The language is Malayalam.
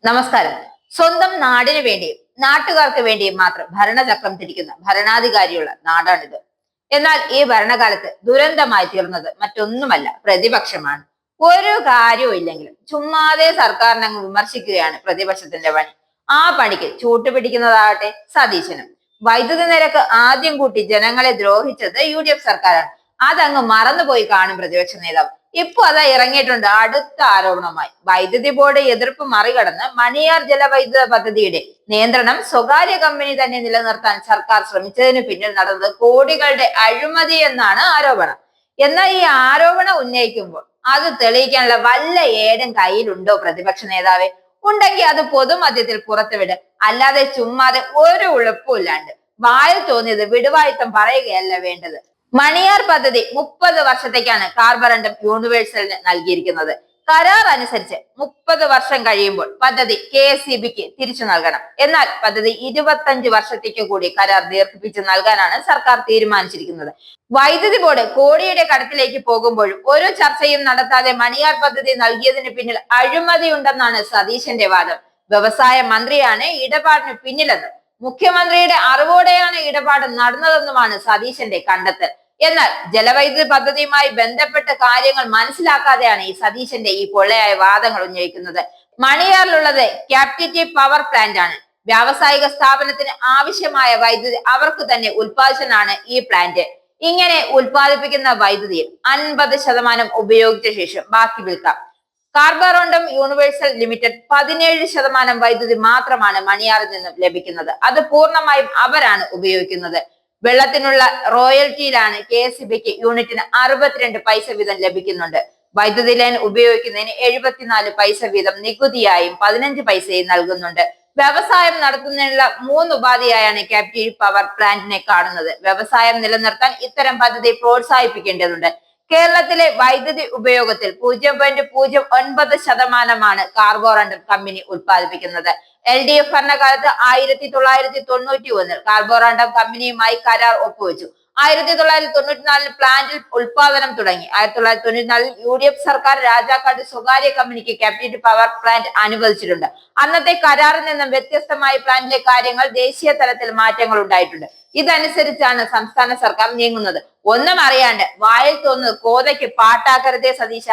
നമസ്കാരം. സ്വന്തം നാടിനു വേണ്ടിയും നാട്ടുകാർക്ക് വേണ്ടിയും മാത്രം ഭരണചക്രം തിരിക്കുന്ന ഭരണാധികാരിയുള്ള നാടാണിത്. എന്നാൽ ഈ ഭരണകാലത്ത് ദുരന്തമായി തീർന്നത് മറ്റൊന്നുമല്ല, പ്രതിപക്ഷമാണ്. ഒരു കാര്യവും ഇല്ലെങ്കിലും ചുമ്മാതെ സർക്കാരിനെ അങ്ങ് വിമർശിക്കുകയാണ് പ്രതിപക്ഷത്തിന്റെ പണി. ആ പണിക്ക് ചൂട്ടുപിടിക്കുന്നതാകട്ടെ സതീശനും. വൈദ്യുതി നിരക്ക് ആദ്യം കൂട്ടി ജനങ്ങളെ ദ്രോഹിച്ചത് UDF സർക്കാരാണ്. അതങ്ങ് മറന്നുപോയി കാണും പ്രതിപക്ഷ നേതാവ്. ഇപ്പൊ അതാ ഇറങ്ങിയിട്ടുണ്ട് അടുത്ത ആരോപണമായി. വൈദ്യുതി ബോർഡ് എതിർപ്പ് മറികടന്ന് മണിയാർ ജലവൈദ്യുത പദ്ധതിയുടെ നിയന്ത്രണം സ്വകാര്യ കമ്പനി തന്നെ നിലനിർത്താൻ സർക്കാർ ശ്രമിച്ചതിന് പിന്നിൽ നടന്നത് കോടികളുടെ അഴിമതി എന്നാണ് ആരോപണം. എന്നാൽ ഈ ആരോപണം ഉന്നയിക്കുമ്പോൾ അത് തെളിയിക്കാനുള്ള വല്ല ഏടും കയ്യിലുണ്ടോ പ്രതിപക്ഷ നേതാവെ? ഉണ്ടെങ്കിൽ അത് പൊതുമധ്യത്തിൽ പുറത്തുവിട്. അല്ലാതെ ചുമ്മാതെ ഒരു ഉളുപ്പുമില്ലാണ്ട് വായിൽ തോന്നിയത് വിടുവായുത്തം പറയുകയല്ല വേണ്ടത്. മണിയാർ പദ്ധതി 30 വർഷത്തേക്കാണ് കാർബറണ്ടം യൂണിവേഴ്സലിന് നൽകിയിരിക്കുന്നത്. കരാർ അനുസരിച്ച് 30 വർഷം കഴിയുമ്പോൾ പദ്ധതി KSEBക്ക് തിരിച്ചു നൽകണം. എന്നാൽ പദ്ധതി 25 വർഷത്തേക്ക് കൂടി കരാർ ദീർഘിപ്പിച്ച് നൽകാനാണ് സർക്കാർ തീരുമാനിച്ചിരിക്കുന്നത്. വൈദ്യുതി ബോർഡ് കോടിയുടെ കടത്തിലേക്ക് പോകുമ്പോഴും ഒരു ചർച്ചയും നടത്താതെ മണിയാർ പദ്ധതി നൽകിയതിന് പിന്നിൽ അഴിമതിയുണ്ടെന്നാണ് സതീശന്റെ വാദം. വ്യവസായ മന്ത്രിയാണ് ഇടപാടിന് പിന്നിലെന്ന്, മുഖ്യമന്ത്രിയുടെ അറിവോടെയാണ് ഇടപാട് നടന്നതെന്നുമാണ് സതീശന്റെ കണ്ടെത്തൽ. എന്നാൽ ജലവൈദ്യുതി പദ്ധതിയുമായി ബന്ധപ്പെട്ട കാര്യങ്ങൾ മനസ്സിലാക്കാതെയാണ് ഈ സതീശന്റെ ഈ പൊള്ളയായ വാദങ്ങൾ ഉന്നയിക്കുന്നത്. മണിയാറിലുള്ളത് ക്യാപ്റ്റിവ് പവർ പ്ലാന്റ് ആണ്. വ്യാവസായിക സ്ഥാപനത്തിന് ആവശ്യമായ വൈദ്യുതി അവർക്ക് തന്നെ ഉൽപ്പാദിച്ചാണ് ഈ പ്ലാന്റ്. ഇങ്ങനെ ഉൽപ്പാദിപ്പിക്കുന്ന വൈദ്യുതിയിൽ 50% ഉപയോഗിച്ച ശേഷം ബാക്കി വിൽക്കാം. കാർബറണ്ടം യൂണിവേഴ്സൽ ലിമിറ്റഡ് 17% വൈദ്യുതി മാത്രമാണ് മണിയാറിൽ നിന്നും ലഭിക്കുന്നത്. അത് പൂർണ്ണമായും അവരാണ് ഉപയോഗിക്കുന്നത്. വെള്ളത്തിനുള്ള റോയൽറ്റിയിലാണ് KSEBക്ക് യൂണിറ്റിന് 62 പൈസ വീതം ലഭിക്കുന്നുണ്ട്. വൈദ്യുതി ലൈൻ ഉപയോഗിക്കുന്നതിന് 74 പൈസ വീതം നികുതിയായും 15 പൈസയും നൽകുന്നുണ്ട്. വ്യവസായം നടത്തുന്നതിനുള്ള 3 ഉപാധിയായാണ് ക്യാപ്റ്റീവ് പവർ പ്ലാന്റിനെ കാണുന്നത്. വ്യവസായം നിലനിർത്താൻ ഇത്തരം പദ്ധതി പ്രോത്സാഹിപ്പിക്കേണ്ടതുണ്ട്. കേരളത്തിലെ വൈദ്യുതി ഉപയോഗത്തിൽ 0.09% കാർബോറണ്ടം കമ്പനി ഉത്പാദിപ്പിക്കുന്നത്. LDF ഭരണകാലത്ത് 1991 കാർബോറണ്ടം കമ്പനിയുമായി കരാർ ഒപ്പുവെച്ചു. 1994 പ്ലാന്റിൽ ഉൽപാദനം തുടങ്ങി. 1994 UDF സർക്കാർ രാജാക്കാട് സ്വകാര്യ കമ്പനിക്ക് ക്യാപ്റ്റീവ് പവർ പ്ലാന്റ് അനുവദിച്ചിട്ടുണ്ട്. അന്നത്തെ കരാറിൽ നിന്നും വ്യത്യസ്തമായി പ്ലാന്റിലെ കാര്യങ്ങൾ ദേശീയ തലത്തിൽ മാറ്റങ്ങൾ ഉണ്ടായിട്ടുണ്ട്. ഇതനുസരിച്ചാണ് സംസ്ഥാന സർക്കാർ നീങ്ങുന്നത്. ഒന്നും അറിയാണ്ട് വായിൽ തോന്നുന്നത് കോതയ്ക്ക് പാട്ടാക്കരുതേ സതീശ.